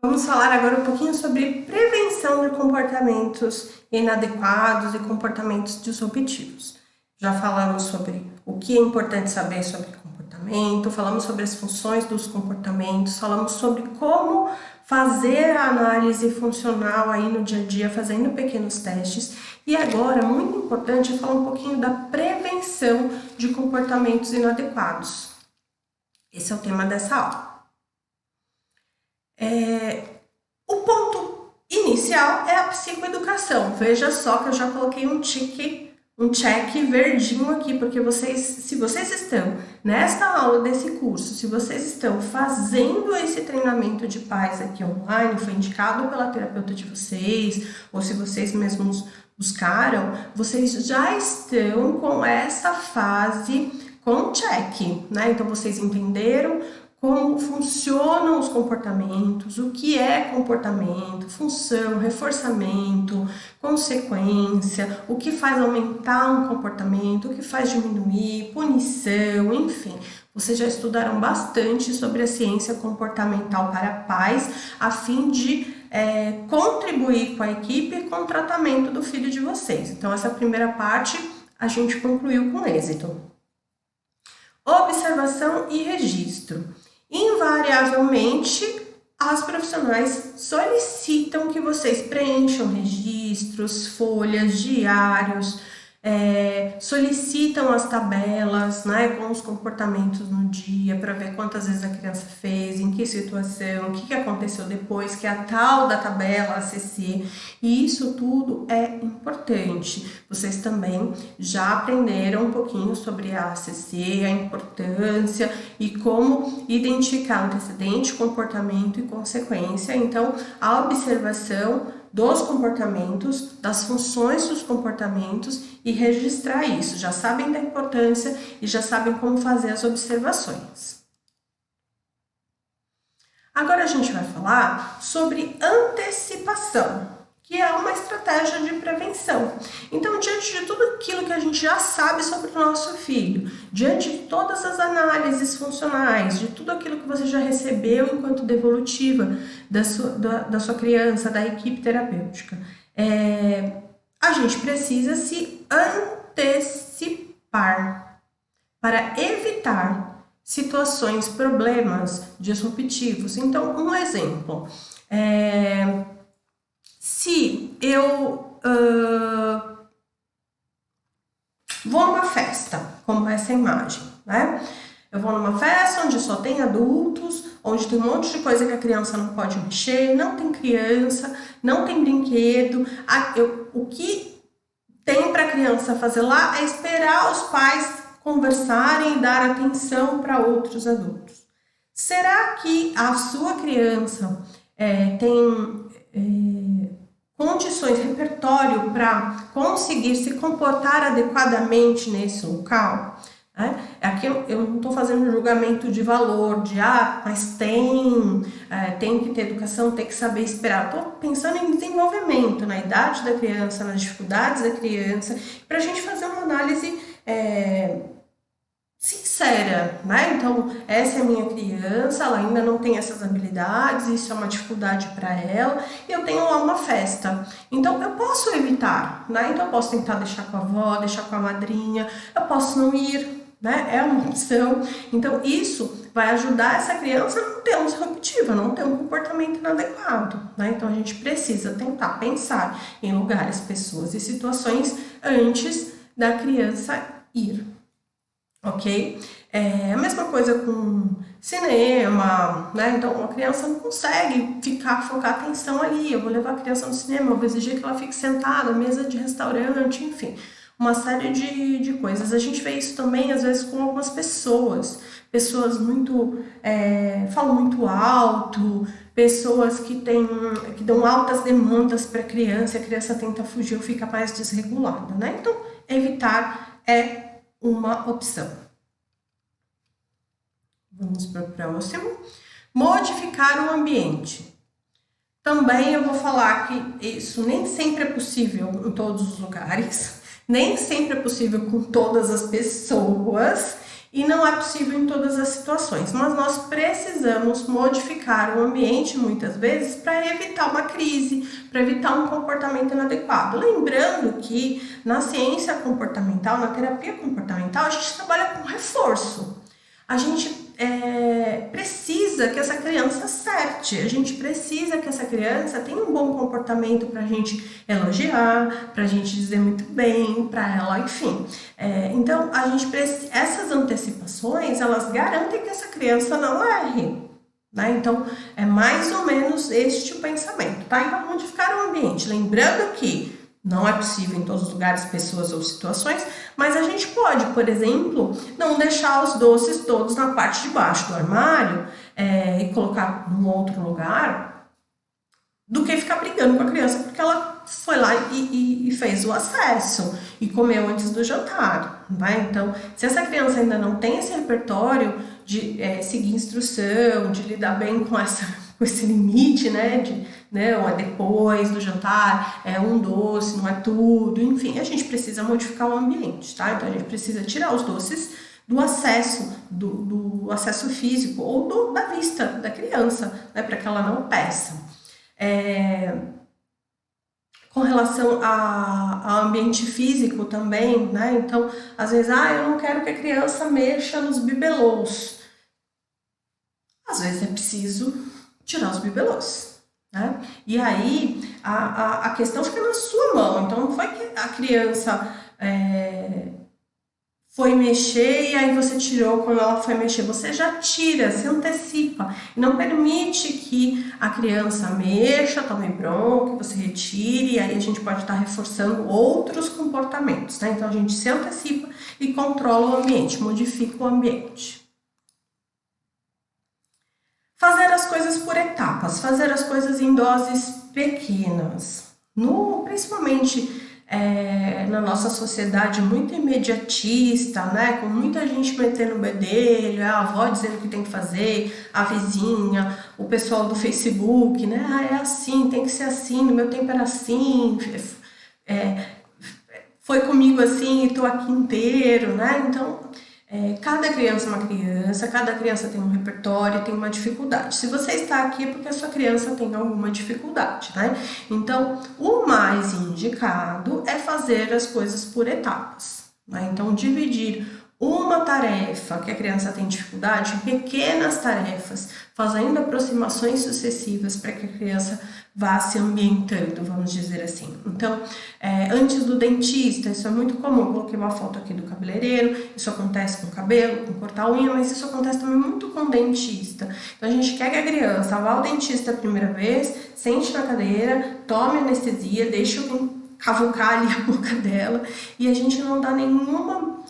Vamos falar agora um pouquinho sobre prevenção de comportamentos inadequados e comportamentos disruptivos. Já falamos sobre o que é importante saber sobre comportamento, falamos sobre as funções dos comportamentos, falamos sobre como fazer a análise funcional aí no dia a dia, fazendo pequenos testes. E agora, muito importante, é falar um pouquinho da prevenção de comportamentos inadequados. Esse é o tema dessa aula. O ponto inicial é a psicoeducação. Veja só que eu já coloquei um check verdinho aqui, porque se vocês estão nesta aula desse curso, se vocês estão fazendo esse treinamento de pais aqui online, foi indicado pela terapeuta de vocês, ou se vocês mesmos buscaram, vocês já estão com essa fase com check, né? Então vocês entenderam como funcionam os comportamentos, o que é comportamento, função, reforçamento, consequência, o que faz aumentar um comportamento, o que faz diminuir, punição, enfim. Vocês já estudaram bastante sobre a ciência comportamental para pais, a fim de contribuir com a equipe e com o tratamento do filho de vocês. Então, essa primeira parte a gente concluiu com êxito. Observação e registro. Invariavelmente, as profissionais solicitam que vocês preencham registros, folhas, diários, solicitam as tabelas, né, com os comportamentos no dia, para ver quantas vezes a criança fez, em que situação, o que aconteceu depois, que é a tal da tabela ACC, e isso tudo é importante. Vocês também já aprenderam um pouquinho sobre a ACC, a importância e como identificar antecedente, comportamento e consequência. Então, a observação dos comportamentos, das funções dos comportamentos e registrar isso. Já sabem da importância e já sabem como fazer as observações. Agora a gente vai falar sobre antecipação, que é uma estratégia de prevenção. Então, diante de tudo aquilo que a gente já sabe sobre o nosso filho, diante de todas as análises funcionais, de tudo aquilo que você já recebeu enquanto devolutiva da sua criança, da equipe terapêutica, a gente precisa se antecipar para evitar situações, problemas disruptivos. Então, um exemplo, se eu vou numa festa, como essa imagem, né? Eu vou numa festa onde só tem adultos, onde tem um monte de coisa que a criança não pode mexer, não tem criança, não tem brinquedo. O que tem para a criança fazer lá é esperar os pais conversarem e dar atenção para outros adultos. Será que a sua criança tem condições, repertório para conseguir se comportar adequadamente nesse local? Aqui eu não estou fazendo julgamento de valor, mas tem que ter educação, tem que saber esperar. Estou pensando em desenvolvimento, na idade da criança, nas dificuldades da criança, para a gente fazer uma análise sincera, né? Então, essa é a minha criança, ela ainda não tem essas habilidades, isso é uma dificuldade para ela, e eu tenho lá uma festa. Então, eu posso evitar, né? Então, eu posso tentar deixar com a avó, deixar com a madrinha, eu posso não ir, né? É uma opção. Então, isso vai ajudar essa criança a não ter uma disruptiva, não ter um comportamento inadequado, né? Então, a gente precisa tentar pensar em lugares, pessoas e situações antes da criança ir. Ok? A mesma coisa com cinema, né? Então, a criança não consegue focar atenção ali. Eu vou levar a criança no cinema, eu vou exigir que ela fique sentada, mesa de restaurante, enfim. Uma série de coisas. A gente vê isso também, às vezes, com algumas pessoas. Pessoas falam muito alto, pessoas que dão altas demandas para a criança tenta fugir ou fica mais desregulada, né? Então, evitar é uma opção. Vamos para o próximo. Modificar o ambiente. Também eu vou falar que isso nem sempre é possível em todos os lugares, nem sempre é possível com todas as pessoas, e não é possível em todas as situações, mas nós precisamos modificar o ambiente muitas vezes para evitar uma crise, para evitar um comportamento inadequado. Lembrando que na ciência comportamental, na terapia comportamental, a gente trabalha com reforço. A gente precisa que essa criança acerte, a gente precisa que essa criança tenha um bom comportamento para a gente elogiar, para a gente dizer muito bem para ela, enfim. Então, a gente essas antecipações, elas garantem que essa criança não erre. Né? Então, é mais ou menos este o pensamento, tá? Então, modificar o ambiente, lembrando que não é possível em todos os lugares, pessoas ou situações, mas a gente pode, por exemplo, não deixar os doces todos na parte de baixo do armário e colocar num outro lugar, do que ficar brigando com a criança porque ela foi lá e fez o acesso e comeu antes do jantar. Né? Então, se essa criança ainda não tem esse repertório de seguir instrução, de lidar bem com esse limite, ou é depois do jantar, é um doce, não é tudo, enfim, a gente precisa modificar o ambiente, tá? Então a gente precisa tirar os doces do acesso, do acesso físico ou da vista da criança, né, para que ela não peça. Com relação ao ambiente físico também, né? Então, às vezes, eu não quero que a criança mexa nos bibelôs. Às vezes é preciso tirar os bibelôs, né? E aí a questão fica na sua mão. Então não foi que a criança foi mexer e aí você tirou quando ela foi mexer. Você já tira, se antecipa. E não permite que a criança mexa, tome bronca, você retire, e aí a gente pode estar reforçando outros comportamentos, né? Então a gente se antecipa e controla o ambiente, modifica o ambiente. Fazer as coisas por etapas, fazer as coisas em doses pequenas. Principalmente na nossa sociedade muito imediatista, né? Com muita gente metendo o bedelho, a avó dizendo o que tem que fazer, a vizinha, o pessoal do Facebook, né? É assim, tem que ser assim, no meu tempo era assim, foi comigo assim e tô aqui inteiro, né? Então, cada criança é uma criança, cada criança tem um repertório, tem uma dificuldade. Se você está aqui é porque a sua criança tem alguma dificuldade, né? Então, o mais indicado é fazer as coisas por etapas, né? Então, dividir uma tarefa que a criança tem dificuldade em pequenas tarefas, fazendo aproximações sucessivas para que a criança vá se ambientando, vamos dizer assim. Então, antes do dentista, isso é muito comum. Eu coloquei uma foto aqui do cabeleireiro, isso acontece com o cabelo, com cortar a unha, mas isso acontece também muito com o dentista. Então, a gente quer que a criança vá ao dentista a primeira vez, sente na cadeira, tome anestesia, deixa alguém cavucar ali a boca dela, e a gente não dá nenhuma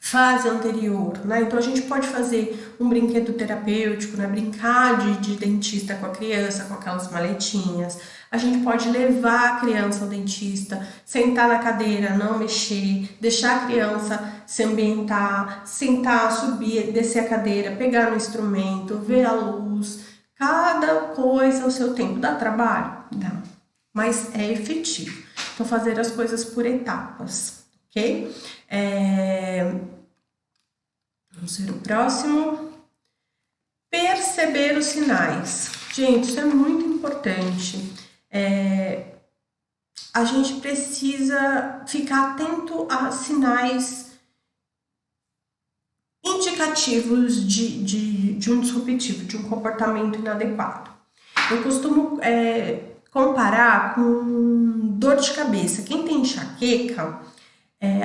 fase anterior, né? Então a gente pode fazer um brinquedo terapêutico, né? Brincar de dentista com a criança, com aquelas maletinhas. A gente pode levar a criança ao dentista, sentar na cadeira, não mexer, deixar a criança se ambientar, sentar, subir, descer a cadeira, pegar no instrumento, ver a luz. Cada coisa ao seu tempo. Dá trabalho? Dá. Mas é efetivo. Então, fazer as coisas por etapas, ok? Vamos ver o próximo. Perceber os sinais. Gente, isso é muito importante. A gente precisa ficar atento a sinais indicativos de um disruptivo, de um comportamento inadequado. Eu costumo comparar com dor de cabeça. Quem tem enxaqueca,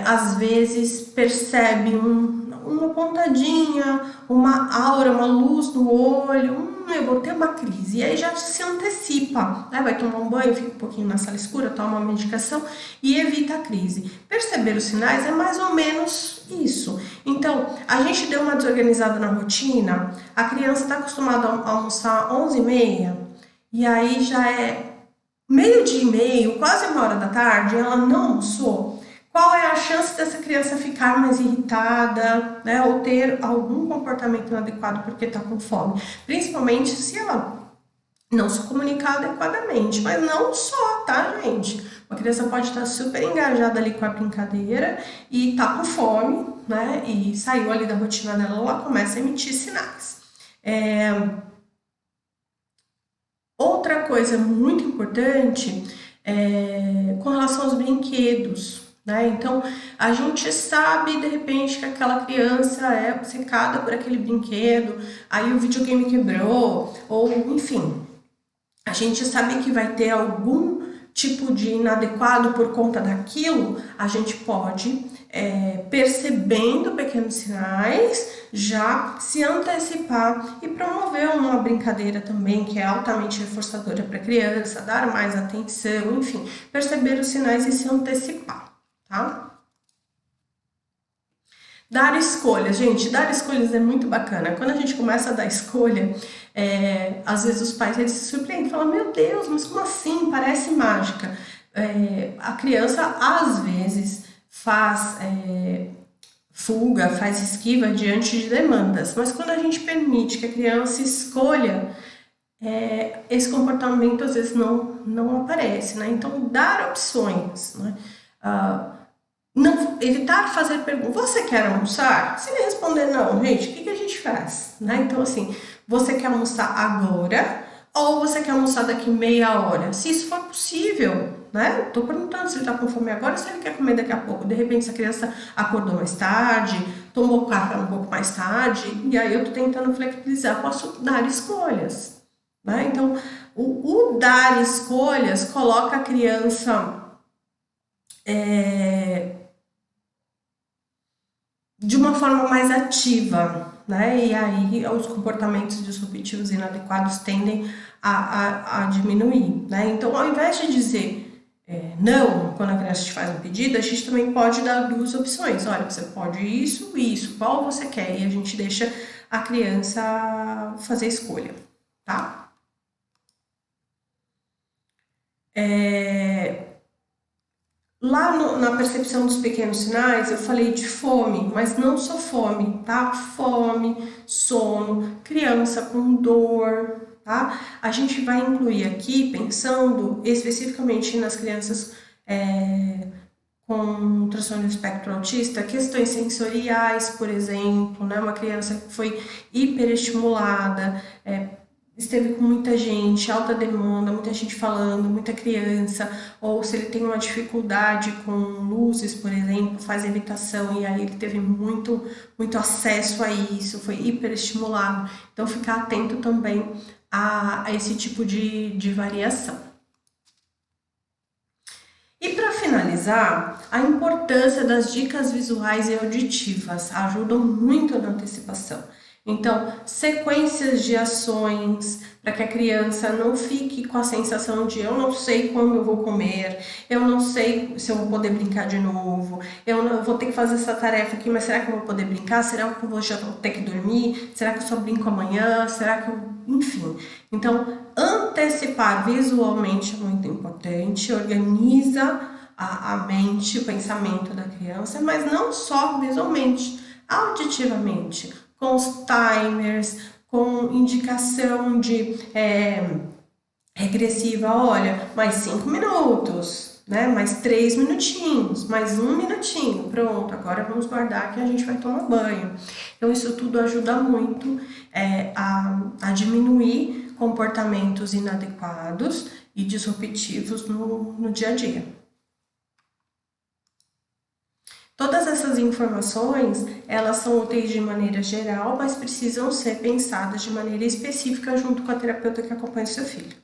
às vezes percebe uma pontadinha, uma aura, uma luz no olho, eu vou ter uma crise. E aí já se antecipa, né? Vai tomar um banho, fica um pouquinho na sala escura, toma uma medicação e evita a crise. Perceber os sinais é mais ou menos isso. Então, a gente deu uma desorganizada na rotina, a criança está acostumada a almoçar 11h30, e aí já é 12h30, quase 1h da tarde, ela não almoçou. Qual é a chance dessa criança ficar mais irritada, né, ou ter algum comportamento inadequado porque está com fome? Principalmente se ela não se comunicar adequadamente, mas não só, tá, gente? Uma criança pode estar super engajada ali com a brincadeira e tá com fome, né? E saiu ali da rotina dela, ela começa a emitir sinais. Outra coisa muito importante é com relação aos brinquedos, né? Então, a gente sabe de repente que aquela criança é obcecada por aquele brinquedo, aí o videogame quebrou, ou enfim, a gente sabe que vai ter algum tipo de inadequado por conta daquilo, a gente pode, percebendo pequenos sinais, já se antecipar e promover uma brincadeira também que é altamente reforçadora para a criança, dar mais atenção, enfim, perceber os sinais e se antecipar, tá? Dar escolhas, gente, dar escolhas é muito bacana. Quando a gente começa a dar escolha, às vezes os pais eles se surpreendem, falam, meu Deus, mas como assim? Parece mágica. A criança, às vezes, faz fuga, faz esquiva diante de demandas, mas quando a gente permite que a criança escolha, esse comportamento às vezes não aparece, né? Então, dar opções, né? Não, evitar fazer perguntas. Você quer almoçar? Se ele responder não, gente, o que a gente faz? Né? Então, assim, você quer almoçar agora ou você quer almoçar daqui meia hora? Se isso for possível, né? Tô perguntando se ele tá com fome agora ou se ele quer comer daqui a pouco. De repente, se a criança acordou mais tarde, tomou café um pouco mais tarde, e aí eu tô tentando flexibilizar, posso dar escolhas, né? Então, o dar escolhas coloca a criança de uma forma mais ativa, né? E aí os comportamentos disruptivos inadequados tendem a diminuir, né? Então, ao invés de dizer não, quando a criança te faz um pedido, a gente também pode dar duas opções. Olha, você pode isso e isso, qual você quer? E a gente deixa a criança fazer a escolha, tá? Lá na percepção dos pequenos sinais, eu falei de fome, mas não só fome, tá? Fome, sono, criança com dor, tá? A gente vai incluir aqui, pensando especificamente nas crianças com transtorno do espectro autista, questões sensoriais, por exemplo, né? Uma criança que foi hiperestimulada, esteve com muita gente, alta demanda, muita gente falando, muita criança, ou se ele tem uma dificuldade com luzes, por exemplo, faz evitação e aí ele teve muito acesso a isso, foi hiperestimulado. Então, ficar atento também a esse tipo de variação. E para finalizar, a importância das dicas visuais e auditivas ajudam muito na antecipação. Então, sequências de ações para que a criança não fique com a sensação de eu não sei quando eu vou comer, eu não sei se eu vou poder brincar de novo, eu vou ter que fazer essa tarefa aqui, mas será que eu vou poder brincar? Será que eu já vou ter que dormir? Será que eu só brinco amanhã? Será que eu... Enfim. Então, antecipar visualmente é muito importante, organiza a mente, o pensamento da criança, mas não só visualmente, auditivamente, com os timers, com indicação de regressiva, olha, mais 5 minutos, né? Mais 3 minutinhos, mais 1 minutinho, pronto, agora vamos guardar que a gente vai tomar banho. Então, isso tudo ajuda muito a diminuir comportamentos inadequados e disruptivos no dia a dia. Todas essas informações, elas são úteis de maneira geral, mas precisam ser pensadas de maneira específica junto com a terapeuta que acompanha o seu filho.